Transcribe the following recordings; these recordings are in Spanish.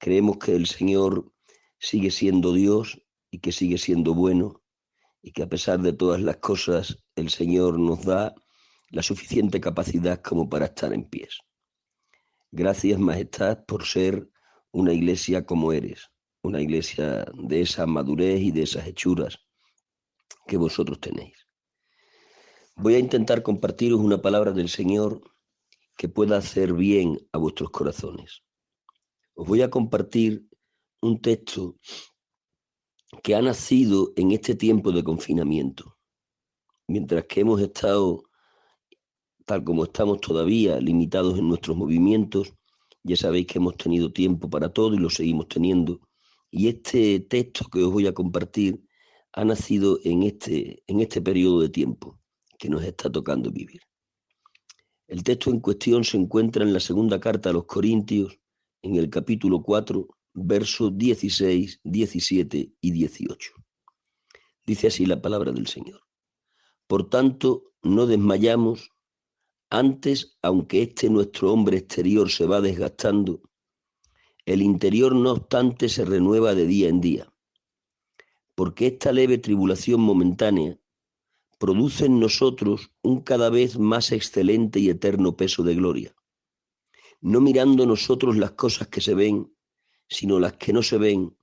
Creemos que el Señor sigue siendo Dios y que sigue siendo bueno y que a pesar de todas las cosas el Señor nos da la suficiente capacidad como para estar en pie. Gracias, Majestad, por ser una iglesia como eres, una iglesia de esa madurez y de esas hechuras que vosotros tenéis. Voy a intentar compartiros una palabra del Señor que pueda hacer bien a vuestros corazones. Os voy a compartir un texto que ha nacido en este tiempo de confinamiento. Mientras que hemos estado, tal como estamos todavía, limitados en nuestros movimientos, ya sabéis que hemos tenido tiempo para todo y lo seguimos teniendo. Y este texto que os voy a compartir ha nacido en este periodo de tiempo que nos está tocando vivir. El texto en cuestión se encuentra en la segunda carta a los Corintios, en el capítulo 4, versos 16, 17 y 18. Dice así la palabra del Señor. Por tanto, no desmayamos, antes, aunque nuestro hombre exterior se va desgastando, el interior no obstante se renueva de día en día, porque esta leve tribulación momentánea produce en nosotros un cada vez más excelente y eterno peso de gloria, no mirando nosotros las cosas que se ven, sino las que no se ven,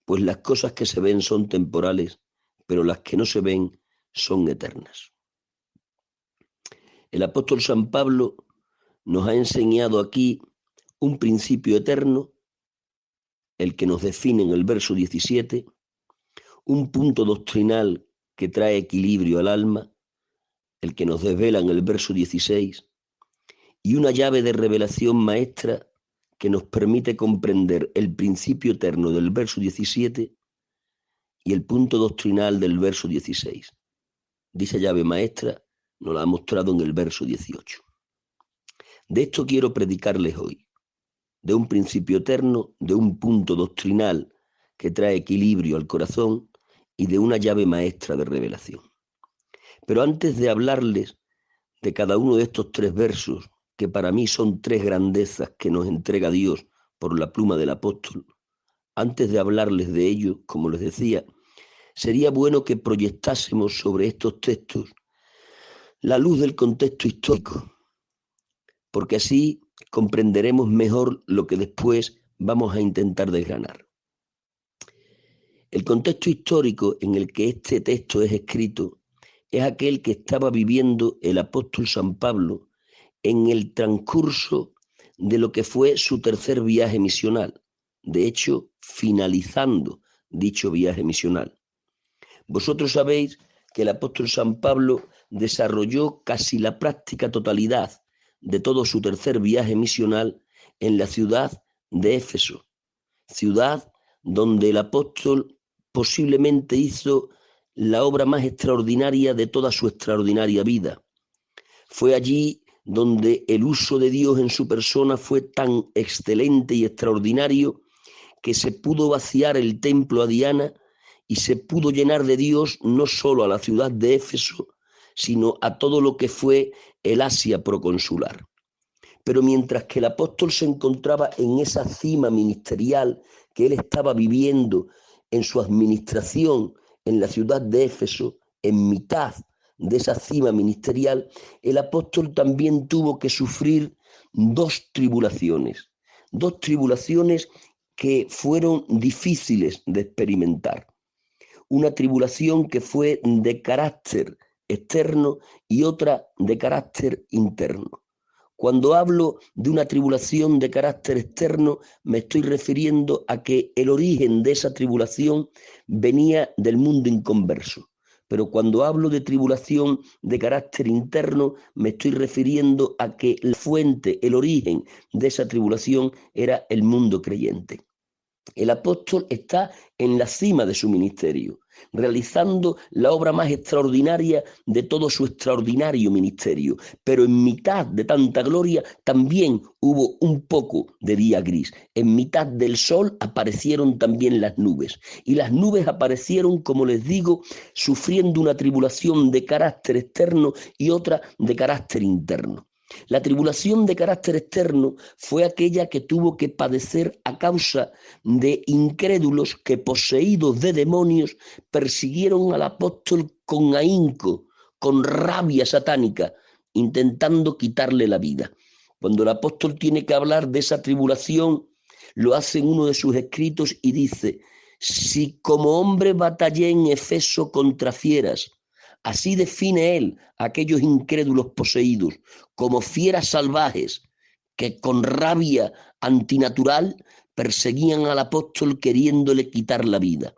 pues las cosas que se ven son temporales, pero las que no se ven son eternas. El apóstol San Pablo nos ha enseñado aquí un principio eterno, el que nos define en el verso 17, un punto doctrinal que trae equilibrio al alma, el que nos desvela en el verso 16, y una llave de revelación maestra que nos permite comprender el principio eterno del verso 17 y el punto doctrinal del verso 16. Dicha llave maestra nos la ha mostrado en el verso 18. De esto quiero predicarles hoy, de un principio eterno, de un punto doctrinal que trae equilibrio al corazón y de una llave maestra de revelación. Pero antes de hablarles de cada uno de estos tres versos, que para mí son tres grandezas que nos entrega Dios por la pluma del apóstol, antes de hablarles de ello, como les decía, sería bueno que proyectásemos sobre estos textos la luz del contexto histórico, porque así comprenderemos mejor lo que después vamos a intentar desgranar. El contexto histórico en el que este texto es escrito es aquel que estaba viviendo el apóstol San Pablo en el transcurso de lo que fue su tercer viaje misional, de hecho, finalizando dicho viaje misional. Vosotros sabéis que el apóstol San Pablo desarrolló casi la práctica totalidad de todo su tercer viaje misional en la ciudad de Éfeso, ciudad donde el apóstol posiblemente hizo la obra más extraordinaria de toda su extraordinaria vida. Fue allí donde el uso de Dios en su persona fue tan excelente y extraordinario que se pudo vaciar el templo a Diana y se pudo llenar de Dios no solo a la ciudad de Éfeso, sino a todo lo que fue el Asia proconsular. Pero mientras que el apóstol se encontraba en esa cima ministerial que él estaba viviendo en su administración en la ciudad de Éfeso, en mitad de esa cima ministerial, el apóstol también tuvo que sufrir dos tribulaciones que fueron difíciles de experimentar. Una tribulación que fue de carácter externo y otra de carácter interno. Cuando hablo de una tribulación de carácter externo, me estoy refiriendo a que el origen de esa tribulación venía del mundo inconverso. Pero cuando hablo de tribulación de carácter interno, me estoy refiriendo a que la fuente, el origen de esa tribulación era el mundo creyente. El apóstol está en la cima de su ministerio, realizando la obra más extraordinaria de todo su extraordinario ministerio. Pero en mitad de tanta gloria también hubo un poco de día gris. En mitad del sol aparecieron también las nubes. Y las nubes aparecieron, como les digo, sufriendo una tribulación de carácter externo y otra de carácter interno. La tribulación de carácter externo fue aquella que tuvo que padecer a causa de incrédulos que, poseídos de demonios, persiguieron al apóstol con ahínco, con rabia satánica, intentando quitarle la vida. Cuando el apóstol tiene que hablar de esa tribulación, lo hace en uno de sus escritos y dice: si como hombre batallé en Efeso contra fieras, así define él a aquellos incrédulos poseídos como fieras salvajes que con rabia antinatural perseguían al apóstol queriéndole quitar la vida.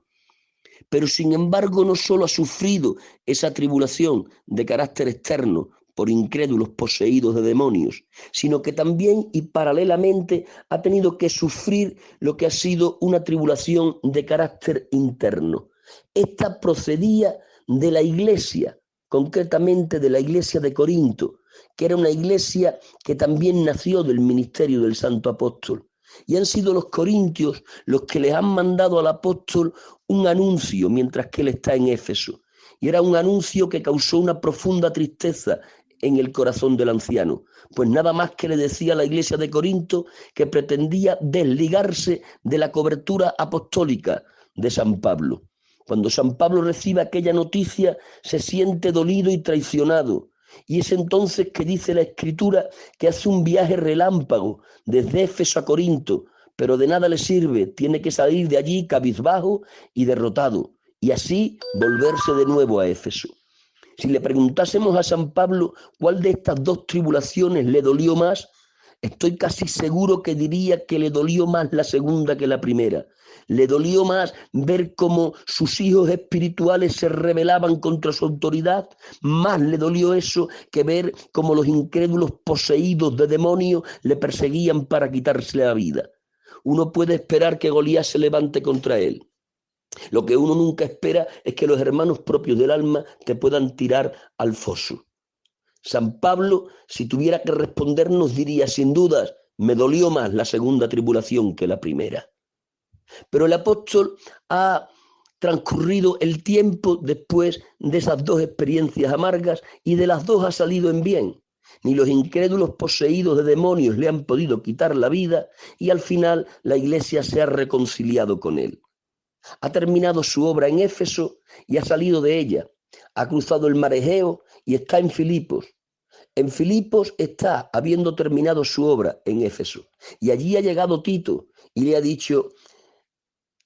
Pero sin embargo no solo ha sufrido esa tribulación de carácter externo por incrédulos poseídos de demonios, sino que también y paralelamente ha tenido que sufrir lo que ha sido una tribulación de carácter interno. Esta procedía de la iglesia, concretamente de la iglesia de Corinto, que era una iglesia que también nació del ministerio del santo apóstol. Y han sido los corintios los que les han mandado al apóstol un anuncio mientras que él está en Éfeso. Y era un anuncio que causó una profunda tristeza en el corazón del anciano, pues nada más que le decía a la iglesia de Corinto que pretendía desligarse de la cobertura apostólica de San Pablo. Cuando San Pablo recibe aquella noticia, se siente dolido y traicionado. Y es entonces que dice la Escritura que hace un viaje relámpago desde Éfeso a Corinto, pero de nada le sirve, tiene que salir de allí cabizbajo y derrotado, y así volverse de nuevo a Éfeso. Si le preguntásemos a San Pablo cuál de estas dos tribulaciones le dolió más, estoy casi seguro que diría que le dolió más la segunda que la primera. Le dolió más ver cómo sus hijos espirituales se rebelaban contra su autoridad. Más le dolió eso que ver cómo los incrédulos poseídos de demonios le perseguían para quitarse la vida. Uno puede esperar que Goliat se levante contra él. Lo que uno nunca espera es que los hermanos propios del alma te puedan tirar al foso. San Pablo, si tuviera que respondernos, diría sin dudas: me dolió más la segunda tribulación que la primera. Pero el apóstol ha transcurrido el tiempo después de esas dos experiencias amargas y de las dos ha salido en bien. Ni los incrédulos poseídos de demonios le han podido quitar la vida y al final la iglesia se ha reconciliado con él. Ha terminado su obra en Éfeso y ha salido de ella. Ha cruzado el mar Egeo y está en Filipos. En Filipos está, habiendo terminado su obra en Éfeso. Y allí ha llegado Tito y le ha dicho: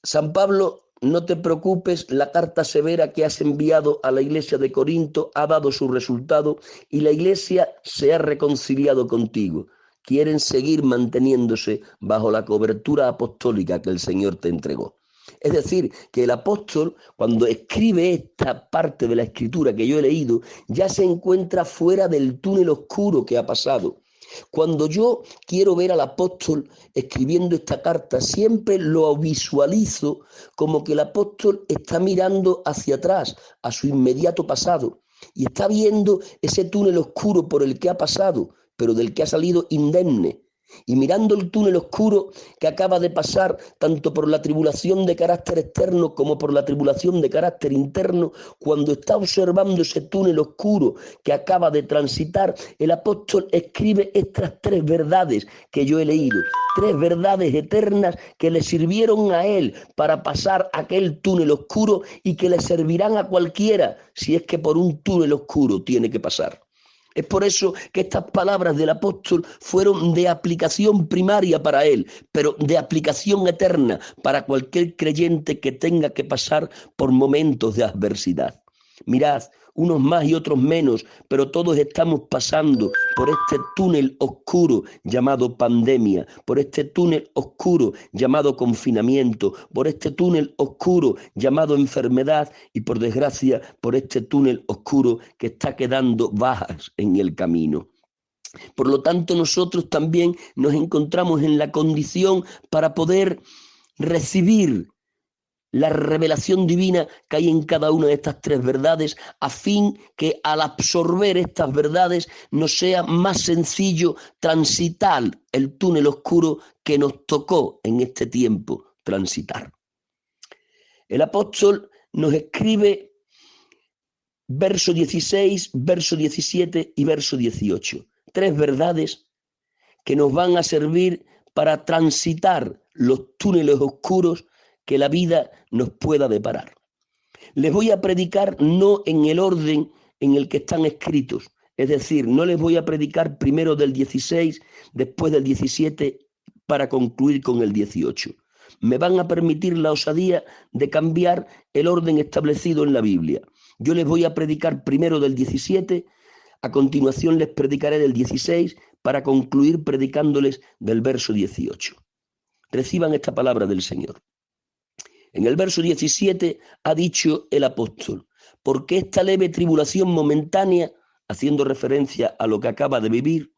San Pablo, no te preocupes, la carta severa que has enviado a la iglesia de Corinto ha dado su resultado y la iglesia se ha reconciliado contigo. Quieren seguir manteniéndose bajo la cobertura apostólica que el Señor te entregó. Es decir, que el apóstol, cuando escribe esta parte de la escritura que yo he leído, ya se encuentra fuera del túnel oscuro que ha pasado. Cuando yo quiero ver al apóstol escribiendo esta carta, siempre lo visualizo como que el apóstol está mirando hacia atrás, a su inmediato pasado, y está viendo ese túnel oscuro por el que ha pasado, pero del que ha salido indemne. Y mirando el túnel oscuro que acaba de pasar, tanto por la tribulación de carácter externo como por la tribulación de carácter interno, cuando está observando ese túnel oscuro que acaba de transitar, el apóstol escribe estas tres verdades que yo he leído, tres verdades eternas que le sirvieron a él para pasar aquel túnel oscuro y que le servirán a cualquiera si es que por un túnel oscuro tiene que pasar. Es por eso que estas palabras del apóstol fueron de aplicación primaria para él, pero de aplicación eterna para cualquier creyente que tenga que pasar por momentos de adversidad. Mirad, unos más y otros menos, pero todos estamos pasando por este túnel oscuro llamado pandemia, por este túnel oscuro llamado confinamiento, por este túnel oscuro llamado enfermedad y, por desgracia, por este túnel oscuro que está quedando bajas en el camino. Por lo tanto, nosotros también nos encontramos en la condición para poder recibir la revelación divina que hay en cada una de estas tres verdades, a fin que al absorber estas verdades nos sea más sencillo transitar el túnel oscuro que nos tocó en este tiempo transitar. El apóstol nos escribe verso 16, verso 17 y verso 18. tres verdades que nos van a servir para transitar los túneles oscuros que la vida nos pueda deparar. Les voy a predicar no en el orden en el que están escritos, es decir, no les voy a predicar primero del 16, después del 17, para concluir con el 18. Me van a permitir la osadía de cambiar el orden establecido en la Biblia. Yo les voy a predicar primero del 17, a continuación les predicaré del 16, para concluir predicándoles del verso 18. Reciban esta palabra del Señor. En el verso 17 ha dicho el apóstol: porque esta leve tribulación momentánea, haciendo referencia a lo que acaba de vivir,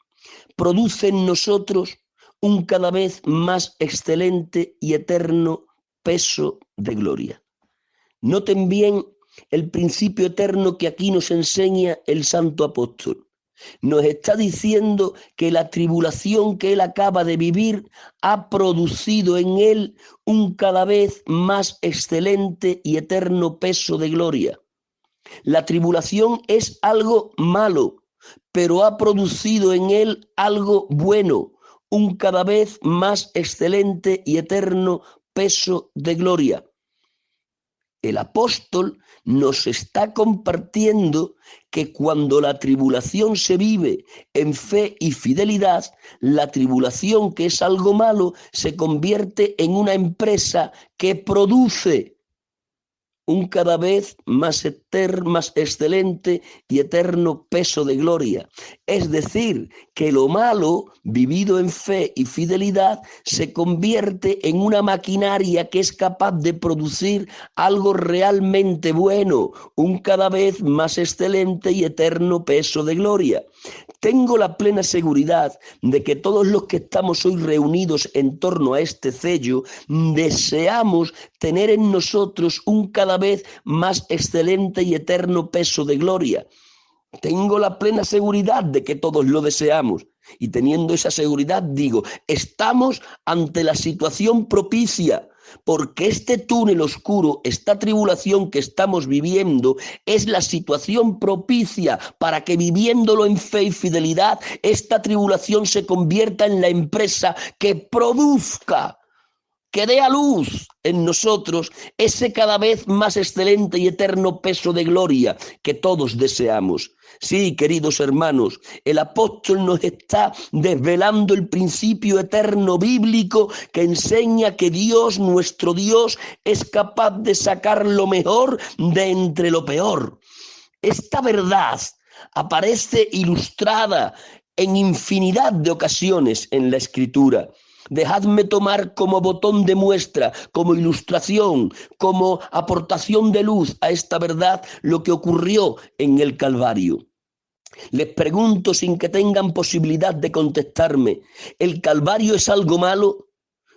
produce en nosotros un cada vez más excelente y eterno peso de gloria. Noten bien el principio eterno que aquí nos enseña el santo apóstol. Nos está diciendo que la tribulación que él acaba de vivir ha producido en él un cada vez más excelente y eterno peso de gloria. La tribulación es algo malo, pero ha producido en él algo bueno, un cada vez más excelente y eterno peso de gloria. El apóstol nos está compartiendo que cuando la tribulación se vive en fe y fidelidad, la tribulación, que es algo malo, se convierte en una empresa que produce un cada vez más excelente y eterno peso de gloria. Es decir, que lo malo, vivido en fe y fidelidad, se convierte en una maquinaria que es capaz de producir algo realmente bueno, un cada vez más excelente y eterno peso de gloria. Tengo la plena seguridad de que todos los que estamos hoy reunidos en torno a este sello deseamos tener en nosotros un cada vez más excelente y eterno peso de gloria. Tengo la plena seguridad de que todos lo deseamos. Y teniendo esa seguridad digo, estamos ante la situación propicia, porque este túnel oscuro, esta tribulación que estamos viviendo, es la situación propicia para que, viviéndolo en fe y fidelidad, esta tribulación se convierta en la empresa que produzca, que dé a luz en nosotros ese cada vez más excelente y eterno peso de gloria que todos deseamos. Sí, queridos hermanos, el apóstol nos está desvelando el principio eterno bíblico que enseña que Dios, nuestro Dios, es capaz de sacar lo mejor de entre lo peor. Esta verdad aparece ilustrada en infinidad de ocasiones en la Escritura. Dejadme tomar como botón de muestra, como ilustración, como aportación de luz a esta verdad lo que ocurrió en el Calvario. Les pregunto sin que tengan posibilidad de contestarme, ¿el Calvario es algo malo?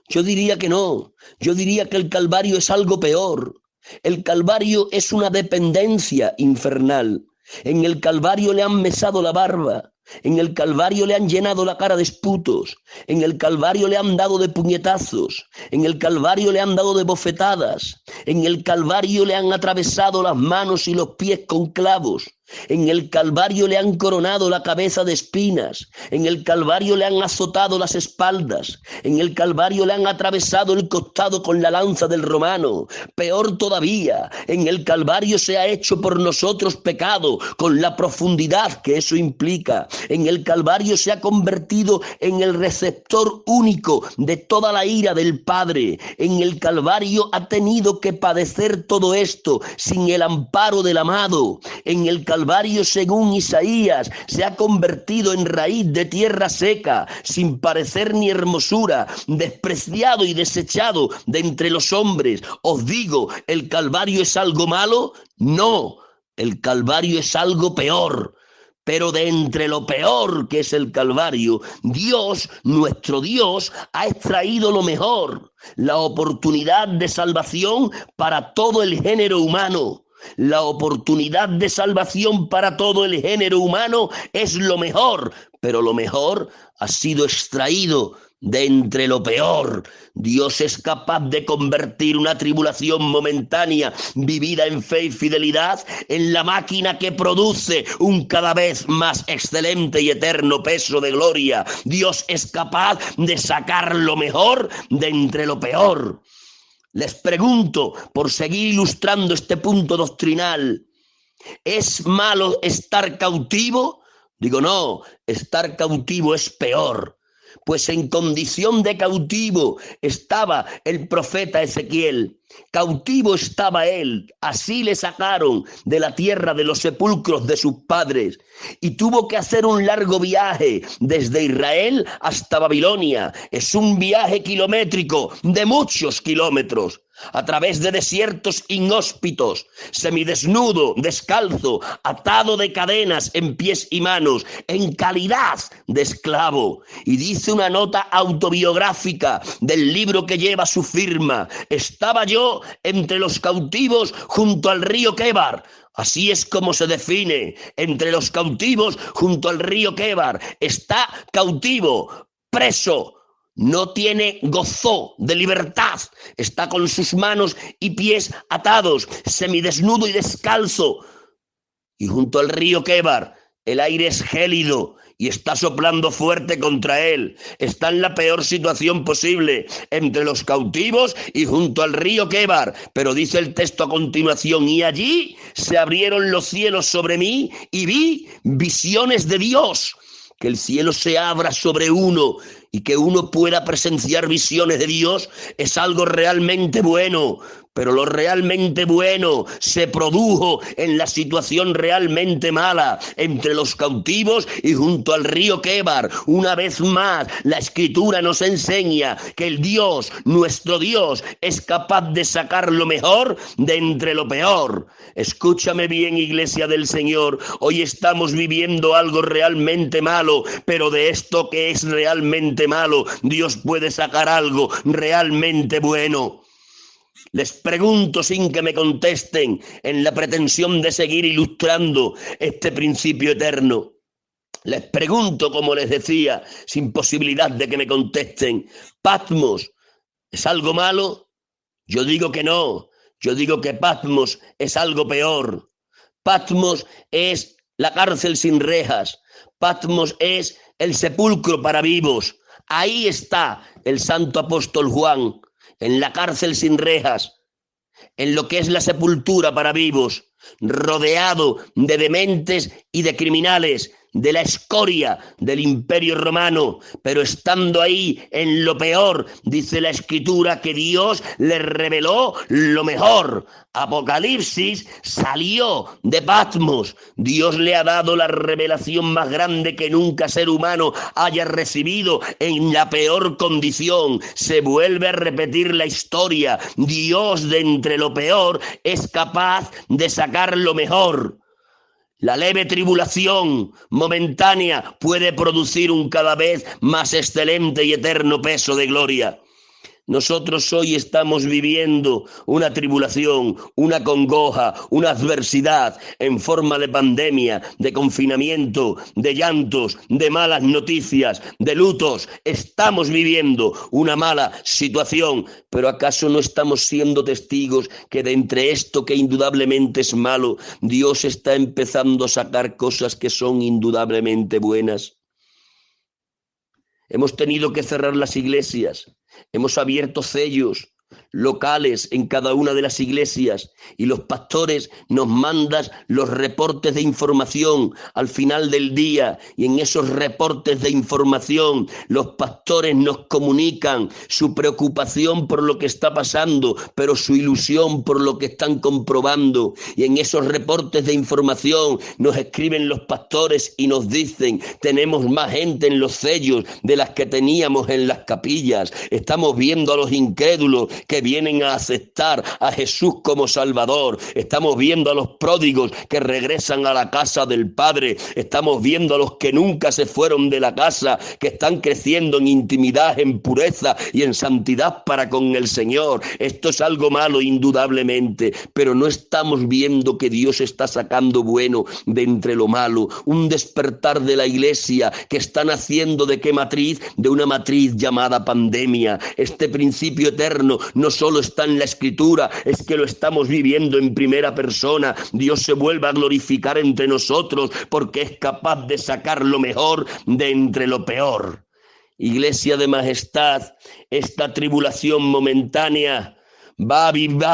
Yo diría que no, yo diría que el Calvario es algo peor. El Calvario es una dependencia infernal. En el Calvario le han mesado la barba. En el Calvario le han llenado la cara de esputos, en el Calvario le han dado de puñetazos, en el Calvario le han dado de bofetadas, en el Calvario le han atravesado las manos y los pies con clavos, en el Calvario le han coronado la cabeza de espinas, en el Calvario le han azotado las espaldas, en el Calvario le han atravesado el costado con la lanza del romano. Peor todavía, en el Calvario se ha hecho por nosotros pecado, con la profundidad que eso implica. En el Calvario se ha convertido en el receptor único de toda la ira del Padre. En el Calvario ha tenido que padecer todo esto sin el amparo del amado. En el Calvario, según Isaías, se ha convertido en raíz de tierra seca, sin parecer ni hermosura, despreciado y desechado de entre los hombres. Os digo, ¿el Calvario es algo malo? No, el Calvario es algo peor. Pero de entre lo peor que es el Calvario, Dios, nuestro Dios, ha extraído lo mejor, la oportunidad de salvación para todo el género humano. La oportunidad de salvación para todo el género humano es lo mejor, pero lo mejor ha sido extraído de entre lo peor. Dios es capaz de convertir una tribulación momentánea vivida en fe y fidelidad en la máquina que produce un cada vez más excelente y eterno peso de gloria. Dios es capaz de sacar lo mejor de entre lo peor. Les pregunto, por seguir ilustrando este punto doctrinal, ¿es malo estar cautivo? Digo, no, estar cautivo es peor. Pues en condición de cautivo estaba el profeta Ezequiel. Cautivo estaba él. Así le sacaron de la tierra de los sepulcros de sus padres. Y tuvo que hacer un largo viaje desde Israel hasta Babilonia. Es un viaje kilométrico de muchos kilómetros, a través de desiertos inhóspitos, semidesnudo, descalzo, atado de cadenas en pies y manos, en calidad de esclavo. Y dice una nota autobiográfica del libro que lleva su firma: estaba yo entre los cautivos junto al río Quebar. Así es como se define: entre los cautivos junto al río Quebar. Está cautivo, preso, no tiene gozo de libertad, está con sus manos y pies atados, semidesnudo y descalzo. Y junto al río Quebar el aire es gélido y está soplando fuerte contra él. Está en la peor situación posible, entre los cautivos y junto al río Quebar. Pero dice el texto a continuación: y allí se abrieron los cielos sobre mí y vi visiones de Dios. Que el cielo se abra sobre uno y que uno pueda presenciar visiones de Dios es algo realmente bueno. Pero lo realmente bueno se produjo en la situación realmente mala, entre los cautivos y junto al río Quebar. Una vez más, la Escritura nos enseña que el Dios, nuestro Dios, es capaz de sacar lo mejor de entre lo peor. Escúchame bien, Iglesia del Señor, hoy estamos viviendo algo realmente malo, pero de esto que es realmente malo, Dios puede sacar algo realmente bueno. Les pregunto sin que me contesten, en la pretensión de seguir ilustrando este principio eterno. Les pregunto, como les decía, sin posibilidad de que me contesten: ¿Patmos es algo malo? Yo digo que no. Yo digo que Patmos es algo peor. Patmos es la cárcel sin rejas. Patmos es el sepulcro para vivos. Ahí está el santo apóstol Juan, en la cárcel sin rejas, en lo que es la sepultura para vivos, rodeado de dementes y de criminales, de la escoria del Imperio Romano, pero estando ahí en lo peor, dice la Escritura que Dios le reveló lo mejor. Apocalipsis salió de Patmos. Dios le ha dado la revelación más grande que nunca ser humano haya recibido en la peor condición. Se vuelve a repetir la historia. Dios, de entre lo peor, es capaz de sacar lo mejor. La leve tribulación momentánea puede producir un cada vez más excelente y eterno peso de gloria. Nosotros hoy estamos viviendo una tribulación, una congoja, una adversidad en forma de pandemia, de confinamiento, de llantos, de malas noticias, de lutos. Estamos viviendo una mala situación, pero ¿acaso no estamos siendo testigos que de entre esto que indudablemente es malo, Dios está empezando a sacar cosas que son indudablemente buenas? Hemos tenido que cerrar las iglesias. Hemos abierto sellos locales en cada una de las iglesias y los pastores nos mandan los reportes de información al final del día, y en esos reportes de información los pastores nos comunican su preocupación por lo que está pasando, pero su ilusión por lo que están comprobando, y en esos reportes de información nos escriben los pastores y nos dicen: tenemos más gente en los sellos de las que teníamos en las capillas, estamos viendo a los incrédulos que vienen a aceptar a Jesús como Salvador. Estamos viendo a los pródigos que regresan a la casa del Padre. Estamos viendo a los que nunca se fueron de la casa, que están creciendo en intimidad, en pureza y en santidad para con el Señor. Esto es algo malo, indudablemente, pero no estamos viendo que Dios está sacando bueno de entre lo malo. Un despertar de la iglesia que están haciendo ¿de qué matriz? De una matriz llamada pandemia. Este principio eterno no solo está en la Escritura, es que lo estamos viviendo en primera persona. Dios se vuelve a glorificar entre nosotros porque es capaz de sacar lo mejor de entre lo peor. Iglesia de majestad, esta tribulación momentánea va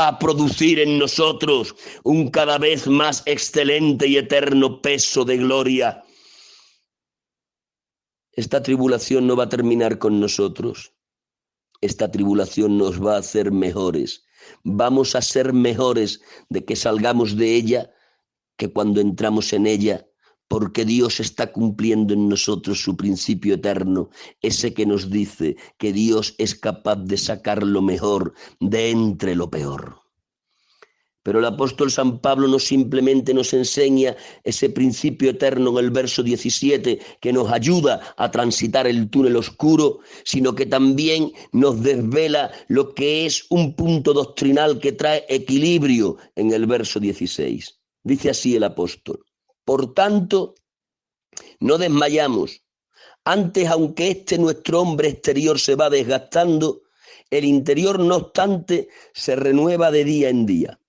a producir en nosotros un cada vez más excelente y eterno peso de gloria. Esta tribulación no va a terminar con nosotros. Esta tribulación nos va a hacer mejores. Vamos a ser mejores de que salgamos de ella que cuando entramos en ella, porque Dios está cumpliendo en nosotros su principio eterno, ese que nos dice que Dios es capaz de sacar lo mejor de entre lo peor. Pero el apóstol San Pablo no simplemente nos enseña ese principio eterno en el verso 17 que nos ayuda a transitar el túnel oscuro, sino que también nos desvela lo que es un punto doctrinal que trae equilibrio en el verso 16. Dice así el apóstol: por tanto, no desmayamos. Antes, aunque nuestro hombre exterior se va desgastando, el interior, no obstante, se renueva de día en día.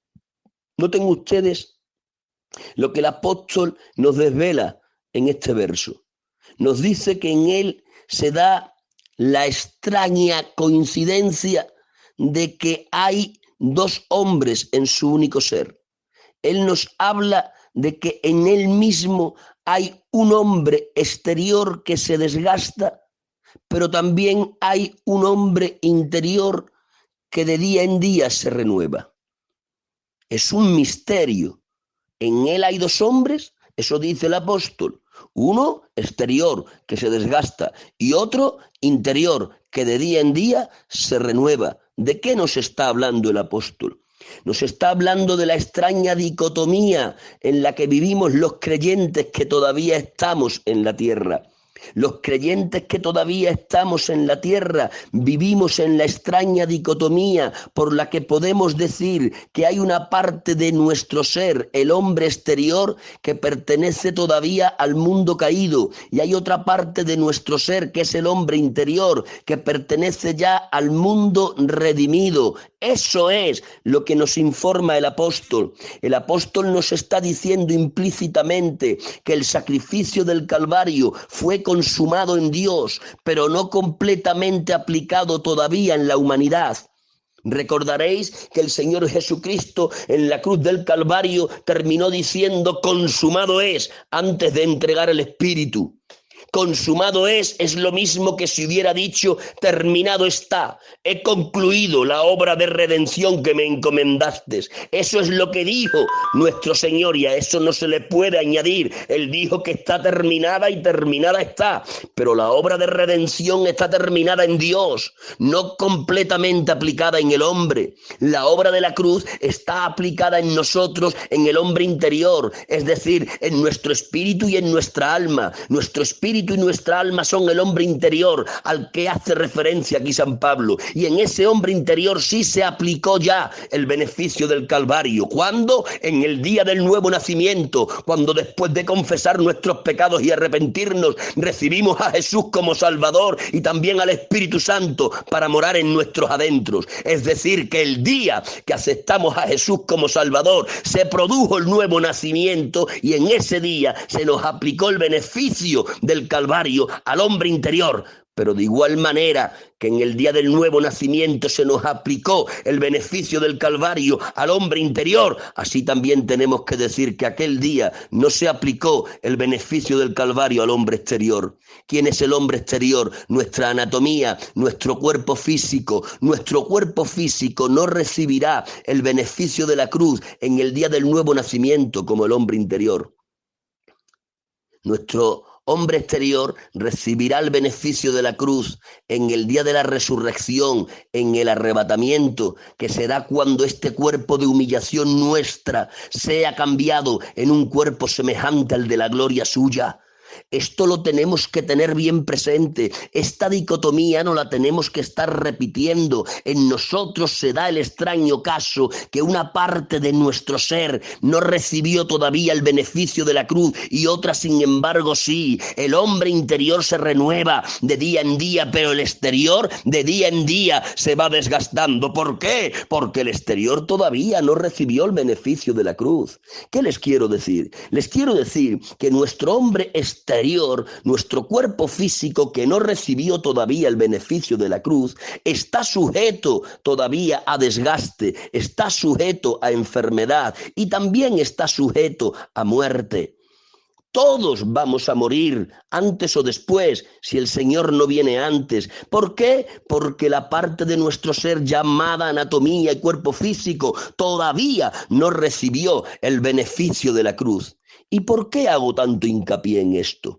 Noten ustedes lo que el apóstol nos desvela en este verso. Nos dice que en él se da la extraña coincidencia de que hay dos hombres en su único ser. Él nos habla de que en él mismo hay un hombre exterior que se desgasta, pero también hay un hombre interior que de día en día se renueva. Es un misterio. En él hay dos hombres, eso dice el apóstol. Uno exterior, que se desgasta, y otro interior, que de día en día se renueva. ¿De qué nos está hablando el apóstol? Nos está hablando de la extraña dicotomía en la que vivimos los creyentes que todavía estamos en la tierra. Los creyentes que todavía estamos en la tierra vivimos en la extraña dicotomía por la que podemos decir que hay una parte de nuestro ser, el hombre exterior, que pertenece todavía al mundo caído, y hay otra parte de nuestro ser que es el hombre interior, que pertenece ya al mundo redimido. Eso es lo que nos informa el apóstol. El apóstol nos está diciendo implícitamente que el sacrificio del Calvario fue consumado en Dios, pero no completamente aplicado todavía en la humanidad. Recordaréis que el Señor Jesucristo en la cruz del Calvario terminó diciendo: consumado es, antes de entregar el Espíritu. Consumado es lo mismo que si hubiera dicho: terminado está, he concluido la obra de redención que me encomendaste. Eso es lo que dijo nuestro Señor, y a eso no se le puede añadir. Él dijo que está terminada y terminada está, pero la obra de redención está terminada en Dios, no completamente aplicada en el hombre. La obra de la cruz está aplicada en nosotros, en el hombre interior, es decir, en nuestro espíritu y en nuestra alma. Nuestro espíritu y nuestra alma son el hombre interior al que hace referencia aquí San Pablo, y en ese hombre interior sí se aplicó ya el beneficio del Calvario. ¿Cuándo? En el día del nuevo nacimiento, cuando después de confesar nuestros pecados y arrepentirnos, recibimos a Jesús como Salvador y también al Espíritu Santo para morar en nuestros adentros. Es decir, que el día que aceptamos a Jesús como Salvador, se produjo el nuevo nacimiento, y en ese día se nos aplicó el beneficio del Calvario al hombre interior. Pero de igual manera que en el día del nuevo nacimiento se nos aplicó el beneficio del Calvario al hombre interior, así también tenemos que decir que aquel día no se aplicó el beneficio del Calvario al hombre exterior. ¿Quién es el hombre exterior? Nuestra anatomía, nuestro cuerpo físico. Nuestro cuerpo físico no recibirá el beneficio de la cruz en el día del nuevo nacimiento como el hombre interior. Nuestro hombre exterior recibirá el beneficio de la cruz en el día de la resurrección, en el arrebatamiento, que será cuando este cuerpo de humillación nuestra sea cambiado en un cuerpo semejante al de la gloria suya. Esto lo tenemos que tener bien presente. Esta dicotomía no la tenemos que estar repitiendo. En nosotros se da el extraño caso que una parte de nuestro ser no recibió todavía el beneficio de la cruz y otra, sin embargo, sí. El hombre interior se renueva de día en día, pero el exterior de día en día se va desgastando. ¿Por qué? Porque el exterior todavía no recibió el beneficio de la cruz. ¿Qué les quiero decir? Les quiero decir que nuestro hombre exterior, nuestro cuerpo físico que no recibió todavía el beneficio de la cruz, está sujeto todavía a desgaste, está sujeto a enfermedad y también está sujeto a muerte. Todos vamos a morir antes o después, si el Señor no viene antes. ¿Por qué? Porque la parte de nuestro ser llamada anatomía y cuerpo físico todavía no recibió el beneficio de la cruz. ¿Y por qué hago tanto hincapié en esto?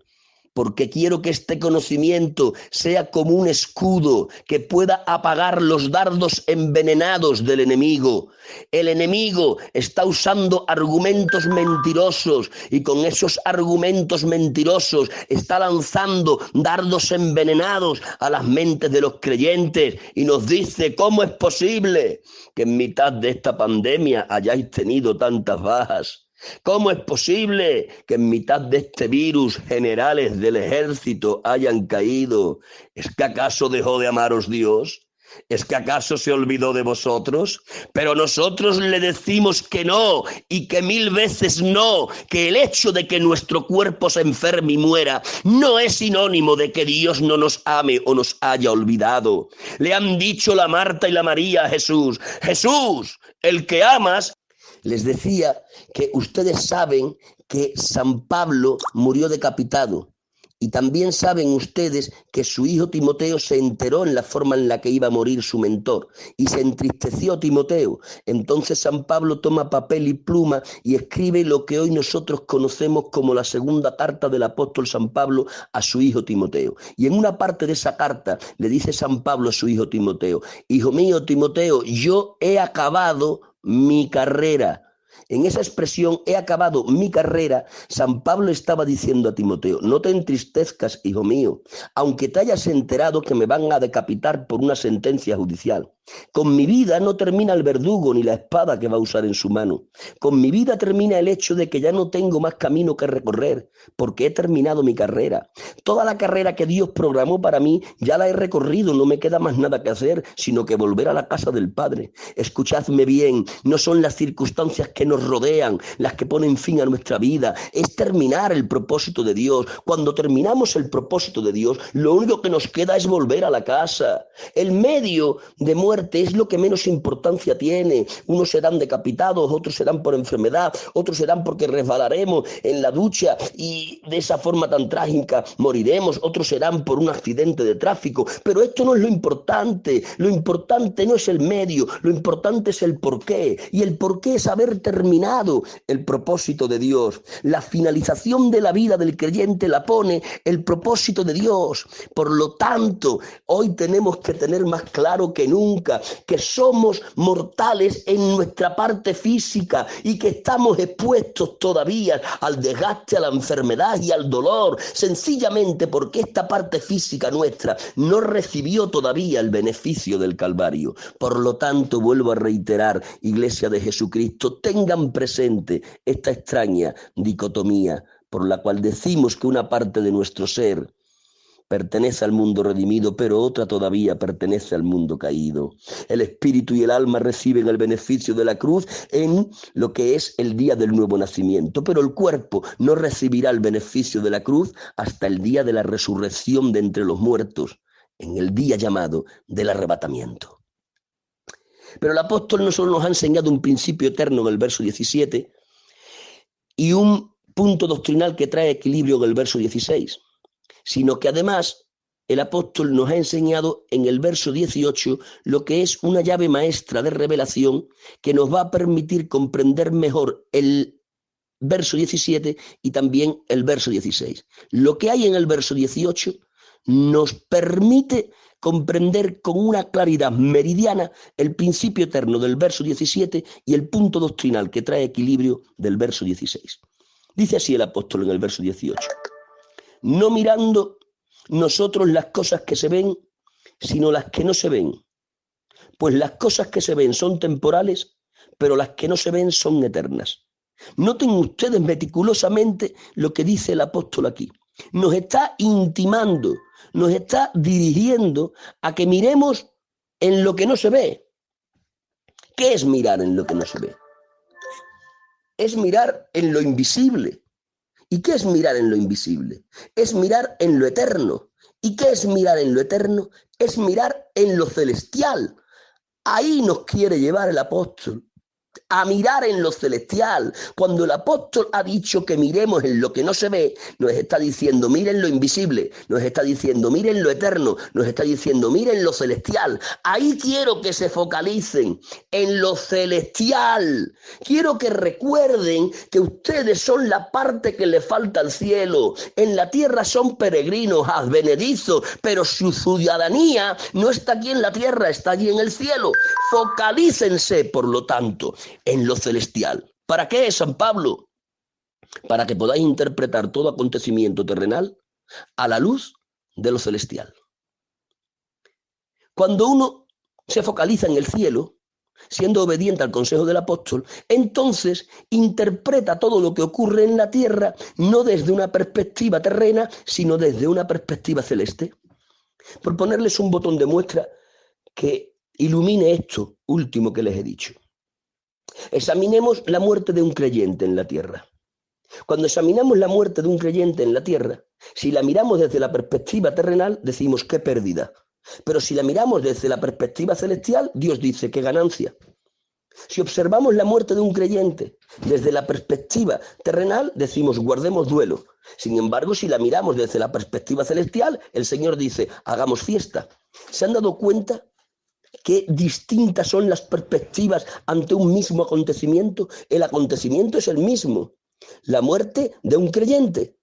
Porque quiero que este conocimiento sea como un escudo que pueda apagar los dardos envenenados del enemigo. El enemigo está usando argumentos mentirosos y con esos argumentos mentirosos está lanzando dardos envenenados a las mentes de los creyentes y nos dice: ¿cómo es posible que en mitad de esta pandemia hayáis tenido tantas bajas? ¿Cómo es posible que en mitad de este virus generales del ejército hayan caído? ¿Es que acaso dejó de amaros Dios? ¿Es que acaso se olvidó de vosotros? Pero nosotros le decimos que no, y que 1000 veces no, que el hecho de que nuestro cuerpo se enferme y muera no es sinónimo de que Dios no nos ame o nos haya olvidado. Le han dicho la Marta y la María a Jesús: Jesús, el que amas. Les decía que ustedes saben que San Pablo murió decapitado y también saben ustedes que su hijo Timoteo se enteró en la forma en la que iba a morir su mentor y se entristeció Timoteo. Entonces San Pablo toma papel y pluma y escribe lo que hoy nosotros conocemos como la segunda carta del apóstol San Pablo a su hijo Timoteo. Y en una parte de esa carta le dice San Pablo a su hijo Timoteo: hijo mío Timoteo, yo he acabado mi carrera. En esa expresión, he acabado mi carrera, San Pablo estaba diciendo a Timoteo: no te entristezcas, hijo mío, aunque te hayas enterado que me van a decapitar por una sentencia judicial. Con mi vida no termina el verdugo ni la espada que va a usar en su mano. Con mi vida termina el hecho de que ya no tengo más camino que recorrer, porque he terminado mi carrera. Toda la carrera que Dios programó para mí ya la he recorrido, no me queda más nada que hacer, sino que volver a la casa del Padre. Escuchadme bien, no son las circunstancias que nos rodean las que ponen fin a nuestra vida, es terminar el propósito de Dios. Cuando terminamos el propósito de Dios, lo único que nos queda es volver a la casa. El medio de muerte es lo que menos importancia tiene. Unos serán decapitados, otros serán por enfermedad, otros serán porque resbalaremos en la ducha y de esa forma tan trágica moriremos, otros serán por un accidente de tráfico, pero esto no es lo importante no es el medio, lo importante es el porqué, y el porqué es haber terminado el propósito de Dios. La finalización de la vida del creyente la pone el propósito de Dios. Por lo tanto, hoy tenemos que tener más claro que nunca que somos mortales en nuestra parte física y que estamos expuestos todavía al desgaste, a la enfermedad y al dolor, sencillamente porque esta parte física nuestra no recibió todavía el beneficio del Calvario. Por lo tanto, vuelvo a reiterar, Iglesia de Jesucristo, tengan presente esta extraña dicotomía por la cual decimos que una parte de nuestro ser pertenece al mundo redimido, pero otra todavía pertenece al mundo caído. El espíritu y el alma reciben el beneficio de la cruz en lo que es el día del nuevo nacimiento, pero el cuerpo no recibirá el beneficio de la cruz hasta el día de la resurrección de entre los muertos, en el día llamado del arrebatamiento. Pero el apóstol no solo nos ha enseñado un principio eterno en el verso 17 y un punto doctrinal que trae equilibrio en el verso 16, sino que además el apóstol nos ha enseñado en el verso 18 lo que es una llave maestra de revelación que nos va a permitir comprender mejor el verso 17 y también el verso 16. Lo que hay en el verso 18 nos permite comprender con una claridad meridiana el principio eterno del verso 17 y el punto doctrinal que trae equilibrio del verso 16. Dice así el apóstol en el verso 18: no mirando nosotros las cosas que se ven, sino las que no se ven. Pues las cosas que se ven son temporales, pero las que no se ven son eternas. Noten ustedes meticulosamente lo que dice el apóstol aquí. Nos está intimando, nos está dirigiendo a que miremos en lo que no se ve. ¿Qué es mirar en lo que no se ve? Es mirar en lo invisible. ¿Y qué es mirar en lo invisible? Es mirar en lo eterno. ¿Y qué es mirar en lo eterno? Es mirar en lo celestial. Ahí nos quiere llevar el apóstol, a mirar en lo celestial. Cuando el apóstol ha dicho que miremos en lo que no se ve, nos está diciendo miren lo invisible, nos está diciendo miren lo eterno, nos está diciendo miren lo celestial. Ahí quiero que se focalicen, en lo celestial. Quiero que recuerden que ustedes son la parte que le falta al cielo. En la tierra son peregrinos, advenedizos, pero su ciudadanía no está aquí en la tierra, está allí en el cielo. Focalícense, por lo tanto, en lo celestial. ¿Para qué, San Pablo? Para que podáis interpretar todo acontecimiento terrenal a la luz de lo celestial. Cuando uno se focaliza en el cielo, siendo obediente al consejo del apóstol, entonces interpreta todo lo que ocurre en la tierra no desde una perspectiva terrena, sino desde una perspectiva celeste. Por ponerles un botón de muestra que ilumine esto último que les he dicho. Examinemos la muerte de un creyente en la tierra. Cuando examinamos la muerte de un creyente en la tierra, si la miramos desde la perspectiva terrenal, decimos qué pérdida. Pero si la miramos desde la perspectiva celestial, Dios dice qué ganancia. Si observamos la muerte de un creyente desde la perspectiva terrenal, decimos guardemos duelo. Sin embargo, si la miramos desde la perspectiva celestial, el Señor dice hagamos fiesta. ¿Se han dado cuenta qué distintas son las perspectivas ante un mismo acontecimiento? El acontecimiento es el mismo, la muerte de un creyente.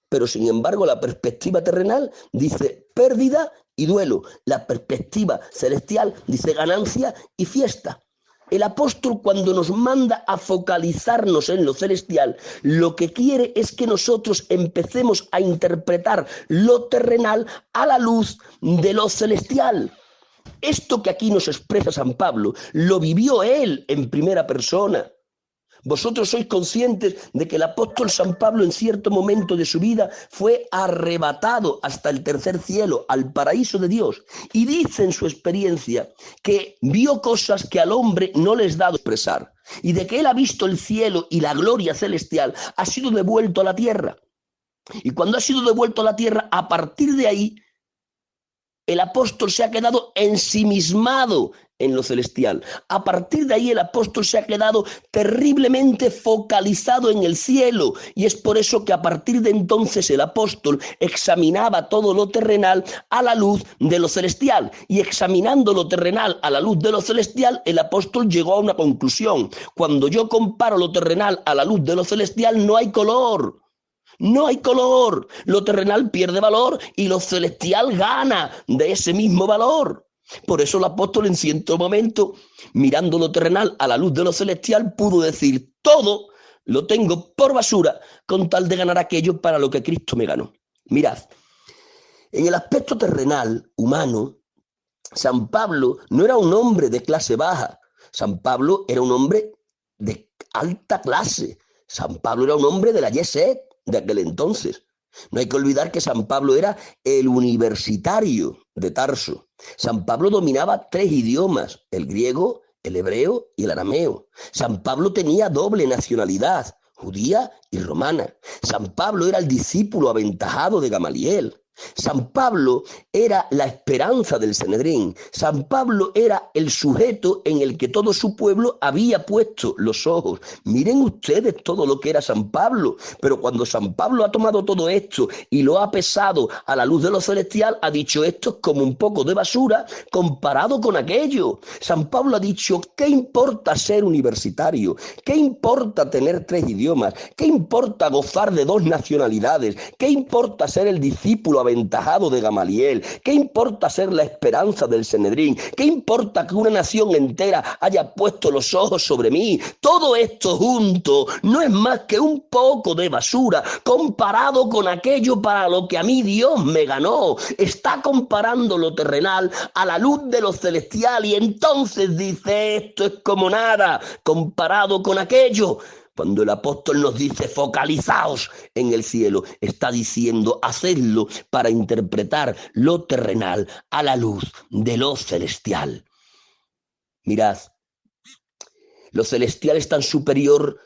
Pero sin embargo, la perspectiva terrenal dice pérdida y duelo. La perspectiva celestial dice ganancia y fiesta. El apóstol, cuando nos manda a focalizarnos en lo celestial, lo que quiere es que nosotros empecemos a interpretar lo terrenal a la luz de lo celestial. Esto que aquí nos expresa San Pablo, lo vivió él en primera persona. Vosotros sois conscientes de que el apóstol San Pablo en cierto momento de su vida fue arrebatado hasta el tercer cielo, al paraíso de Dios. Y dice en su experiencia que vio cosas que al hombre no les da expresar. Y de que él ha visto el cielo y la gloria celestial, ha sido devuelto a la tierra. Y cuando ha sido devuelto a la tierra, a partir de ahí, el apóstol se ha quedado ensimismado en lo celestial. A partir de ahí el apóstol se ha quedado terriblemente focalizado en el cielo, y es por eso que a partir de entonces el apóstol examinaba todo lo terrenal a la luz de lo celestial, y examinando lo terrenal a la luz de lo celestial, el apóstol llegó a una conclusión: cuando yo comparo lo terrenal a la luz de lo celestial, no hay color. No hay color, lo terrenal pierde valor y lo celestial gana de ese mismo valor. Por eso el apóstol en cierto momento, mirando lo terrenal a la luz de lo celestial, pudo decir: todo lo tengo por basura con tal de ganar aquello para lo que Cristo me ganó. Mirad, en el aspecto terrenal, humano, San Pablo no era un hombre de clase baja. San Pablo era un hombre de alta clase. San Pablo era un hombre de la Yesed de aquel entonces. No hay que olvidar que San Pablo era el universitario de Tarso. San Pablo dominaba 3 idiomas: el griego, el hebreo y el arameo. San Pablo tenía doble nacionalidad, judía y romana. San Pablo era el discípulo aventajado de Gamaliel. San Pablo era la esperanza del Sanedrín. San Pablo era el sujeto en el que todo su pueblo había puesto los ojos. Miren ustedes todo lo que era San Pablo. Pero cuando San Pablo ha tomado todo esto y lo ha pesado a la luz de lo celestial, ha dicho: esto es como un poco de basura comparado con aquello. San Pablo ha dicho: ¿qué importa ser universitario? ¿Qué importa tener 3 idiomas? ¿Qué importa gozar de 2 nacionalidades? ¿Qué importa ser el discípulo aventajado de Gamaliel? ¿Qué importa ser la esperanza del Sanedrín? ¿Qué importa que una nación entera haya puesto los ojos sobre mí? Todo esto junto no es más que un poco de basura comparado con aquello para lo que a mí Dios me ganó. Está comparando lo terrenal a la luz de lo celestial, y entonces dice: esto es como nada comparado con aquello. Cuando el apóstol nos dice: focalizaos en el cielo, está diciendo: hacedlo para interpretar lo terrenal a la luz de lo celestial. Mirad, lo celestial es tan superior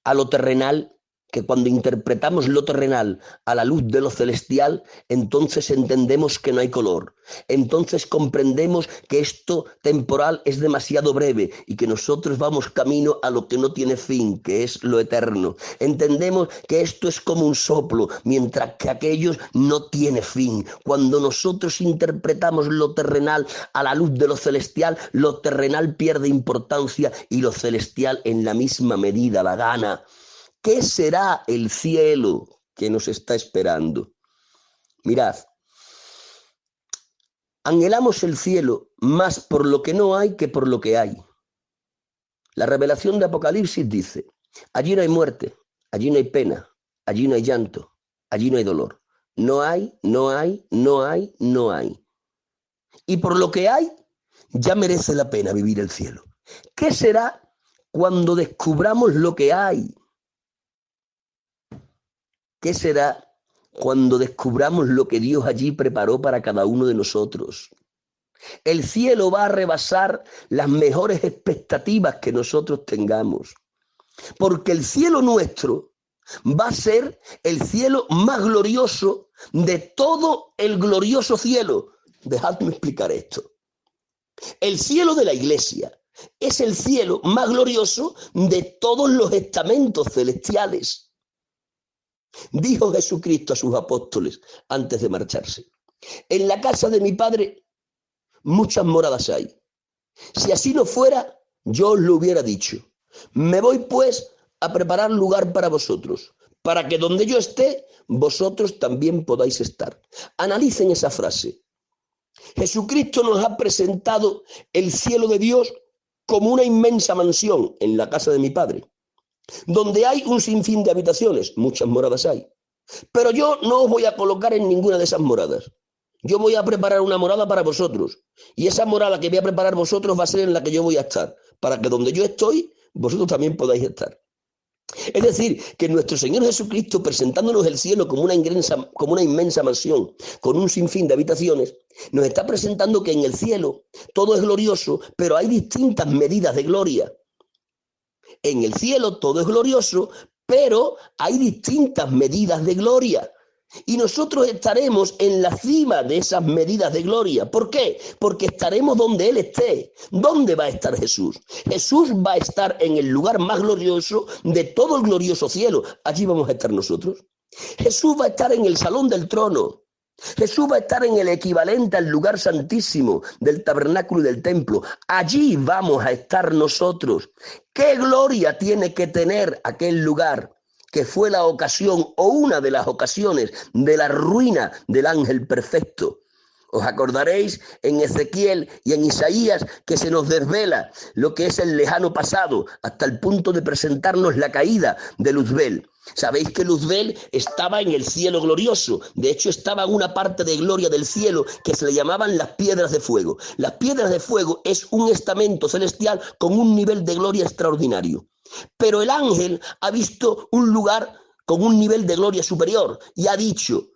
a lo terrenal que cuando interpretamos lo terrenal a la luz de lo celestial, entonces entendemos que no hay color. Entonces comprendemos que esto temporal es demasiado breve y que nosotros vamos camino a lo que no tiene fin, que es lo eterno. Entendemos que esto es como un soplo, mientras que aquello no tiene fin. Cuando nosotros interpretamos lo terrenal a la luz de lo celestial, lo terrenal pierde importancia y lo celestial en la misma medida la gana. ¿Qué será el cielo que nos está esperando? Mirad, anhelamos el cielo más por lo que no hay que por lo que hay. La revelación de Apocalipsis dice: allí no hay muerte, allí no hay pena, allí no hay llanto, allí no hay dolor. No hay, no hay, no hay, no hay. Y por lo que hay, ya merece la pena vivir el cielo. ¿Qué será cuando descubramos lo que hay? ¿Qué será cuando descubramos lo que Dios allí preparó para cada uno de nosotros? El cielo va a rebasar las mejores expectativas que nosotros tengamos, porque el cielo nuestro va a ser el cielo más glorioso de todo el glorioso cielo. Dejadme explicar esto. El cielo de la iglesia es el cielo más glorioso de todos los estamentos celestiales. Dijo Jesucristo a sus apóstoles antes de marcharse: en la casa de mi Padre muchas moradas hay. Si así no fuera, yo os lo hubiera dicho. Me voy pues a preparar lugar para vosotros, para que donde yo esté, vosotros también podáis estar. Analicen esa frase. Jesucristo nos ha presentado el cielo de Dios como una inmensa mansión en la casa de mi Padre, donde hay un sinfín de habitaciones, muchas moradas hay. Pero yo no os voy a colocar en ninguna de esas moradas. Yo voy a preparar una morada para vosotros, y esa morada que voy a preparar vosotros va a ser en la que yo voy a estar, para que donde yo estoy, vosotros también podáis estar. Es decir, que nuestro Señor Jesucristo, presentándonos el cielo como una inmensa mansión, con un sinfín de habitaciones, nos está presentando que en el cielo todo es glorioso, pero hay distintas medidas de gloria. En el cielo todo es glorioso, pero hay distintas medidas de gloria. Y nosotros estaremos en la cima de esas medidas de gloria. ¿Por qué? Porque estaremos donde Él esté. ¿Dónde va a estar Jesús? Jesús va a estar en el lugar más glorioso de todo el glorioso cielo. Allí vamos a estar nosotros. Jesús va a estar en el salón del trono. Jesús va a estar en el equivalente al lugar santísimo del tabernáculo y del templo. Allí vamos a estar nosotros. ¿Qué gloria tiene que tener aquel lugar que fue la ocasión o una de las ocasiones de la ruina del ángel perfecto? Os acordaréis en Ezequiel y en Isaías que se nos desvela lo que es el lejano pasado hasta el punto de presentarnos la caída de Luzbel. Sabéis que Luzbel estaba en el cielo glorioso. De hecho, estaba en una parte de gloria del cielo que se le llamaban las piedras de fuego. Las piedras de fuego es un estamento celestial con un nivel de gloria extraordinario. Pero el ángel ha visto un lugar con un nivel de gloria superior y ha dicho: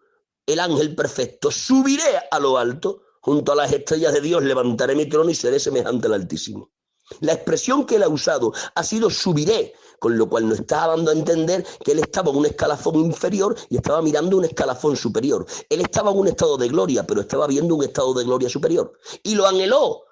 el ángel perfecto, subiré a lo alto, junto a las estrellas de Dios levantaré mi trono y seré semejante al Altísimo. La expresión que él ha usado ha sido subiré, con lo cual nos está dando a entender que él estaba en un escalafón inferior y estaba mirando un escalafón superior. Él estaba en un estado de gloria, pero estaba viendo un estado de gloria superior. Y lo anheló.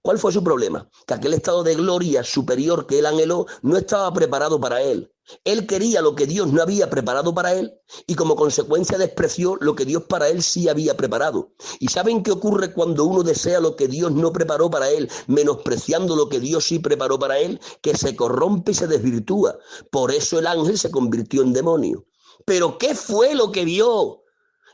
¿Cuál fue su problema? Que aquel estado de gloria superior que él anheló no estaba preparado para él. Él quería lo que Dios no había preparado para él y como consecuencia despreció lo que Dios para él sí había preparado. ¿Y saben qué ocurre cuando uno desea lo que Dios no preparó para él, menospreciando lo que Dios sí preparó para él? Que se corrompe y se desvirtúa. Por eso el ángel se convirtió en demonio. ¿Pero qué fue lo que vio?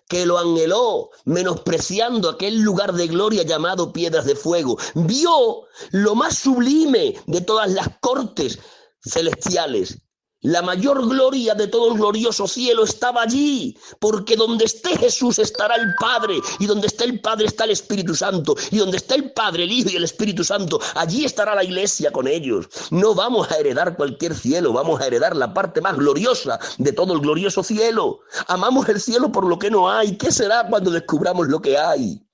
Que lo anheló, menospreciando aquel lugar de gloria llamado Piedras de Fuego. Vio lo más sublime de todas las cortes celestiales. La mayor gloria de todo el glorioso cielo estaba allí, porque donde esté Jesús estará el Padre, y donde esté el Padre está el Espíritu Santo, y donde esté el Padre, el Hijo y el Espíritu Santo, allí estará la iglesia con ellos. No vamos a heredar cualquier cielo, vamos a heredar la parte más gloriosa de todo el glorioso cielo. Amamos el cielo por lo que no hay. ¿Qué será cuando descubramos lo que hay?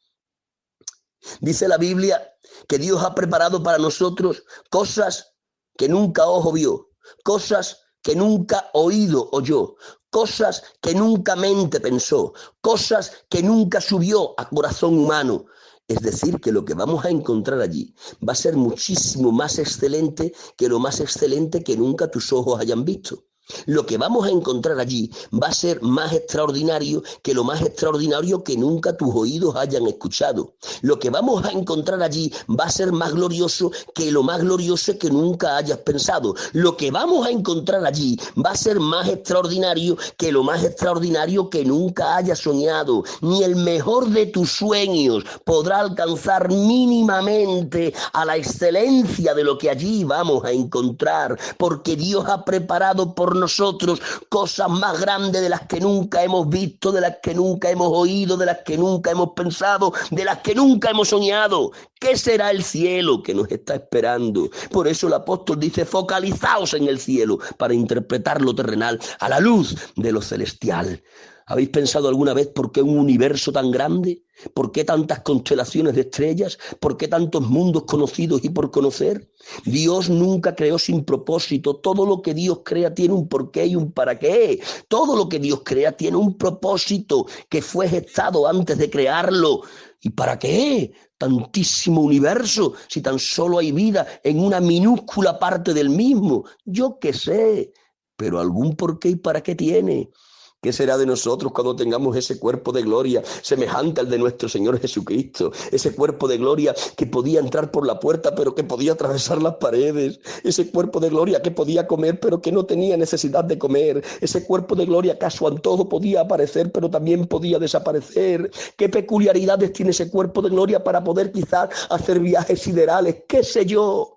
Dice la Biblia que Dios ha preparado para nosotros cosas que nunca ojo vio, cosas que nunca oído oyó, cosas que nunca mente pensó, cosas que nunca subió a corazón humano. Es decir, que lo que vamos a encontrar allí va a ser muchísimo más excelente que lo más excelente que nunca tus ojos hayan visto. Lo que vamos a encontrar allí va a ser más extraordinario que lo más extraordinario que nunca tus oídos hayan escuchado. Lo que vamos a encontrar allí va a ser más glorioso que lo más glorioso que nunca hayas pensado. Lo que vamos a encontrar allí va a ser más extraordinario que lo más extraordinario que nunca hayas soñado. Ni el mejor de tus sueños podrá alcanzar mínimamente a la excelencia de lo que allí vamos a encontrar, porque Dios ha preparado por nosotros cosas más grandes de las que nunca hemos visto, de las que nunca hemos oído, de las que nunca hemos pensado, de las que nunca hemos soñado. ¿Qué será el cielo que nos está esperando? Por eso el apóstol dice: focalizaos en el cielo para interpretar lo terrenal a la luz de lo celestial. ¿Habéis pensado alguna vez por qué un universo tan grande? ¿Por qué tantas constelaciones de estrellas? ¿Por qué tantos mundos conocidos y por conocer? Dios nunca creó sin propósito. Todo lo que Dios crea tiene un porqué y un para qué. Todo lo que Dios crea tiene un propósito que fue gestado antes de crearlo. ¿Y para qué tantísimo universo si tan solo hay vida en una minúscula parte del mismo? Yo qué sé, pero algún porqué y para qué tiene. ¿Qué será de nosotros cuando tengamos ese cuerpo de gloria semejante al de nuestro Señor Jesucristo? Ese cuerpo de gloria que podía entrar por la puerta pero que podía atravesar las paredes. Ese cuerpo de gloria que podía comer pero que no tenía necesidad de comer. Ese cuerpo de gloria que a su antojo podía aparecer pero también podía desaparecer. ¿Qué peculiaridades tiene ese cuerpo de gloria para poder quizás hacer viajes siderales? ¿Qué sé yo?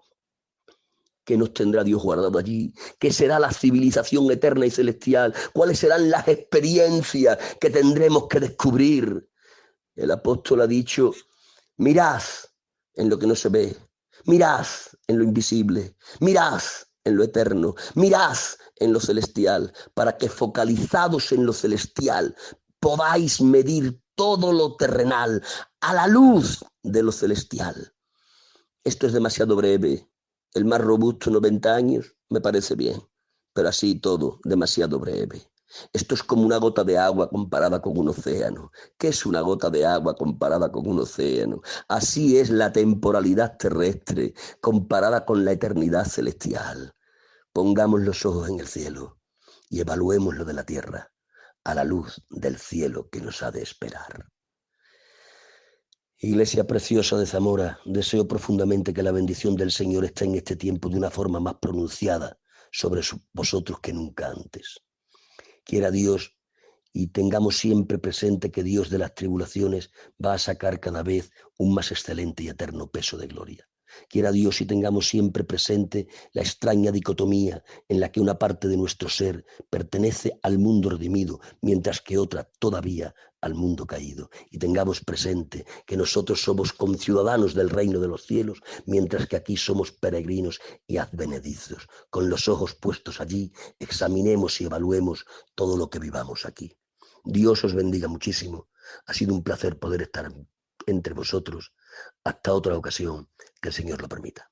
¿Qué nos tendrá Dios guardado allí? ¿Qué será la civilización eterna y celestial? ¿Cuáles serán las experiencias que tendremos que descubrir? El apóstol ha dicho: mirad en lo que no se ve, mirad en lo invisible, mirad en lo eterno, mirad en lo celestial, para que focalizados en lo celestial podáis medir todo lo terrenal a la luz de lo celestial. Esto es demasiado breve. El más robusto, 90 años, me parece bien, pero así todo, demasiado breve. Esto es como una gota de agua comparada con un océano. ¿Qué es una gota de agua comparada con un océano? Así es la temporalidad terrestre comparada con la eternidad celestial. Pongamos los ojos en el cielo y evaluemos lo de la tierra a la luz del cielo que nos ha de esperar. Iglesia preciosa de Zamora, deseo profundamente que la bendición del Señor esté en este tiempo de una forma más pronunciada sobre vosotros que nunca antes. Quiera Dios y tengamos siempre presente que Dios de las tribulaciones va a sacar cada vez un más excelente y eterno peso de gloria. Quiera Dios y tengamos siempre presente la extraña dicotomía en la que una parte de nuestro ser pertenece al mundo redimido, mientras que otra todavía al mundo caído. Y tengamos presente que nosotros somos conciudadanos del reino de los cielos, mientras que aquí somos peregrinos y advenedizos. Con los ojos puestos allí, examinemos y evaluemos todo lo que vivamos aquí. Dios os bendiga muchísimo. Ha sido un placer poder estar entre vosotros. Hasta otra ocasión, que el Señor lo permita.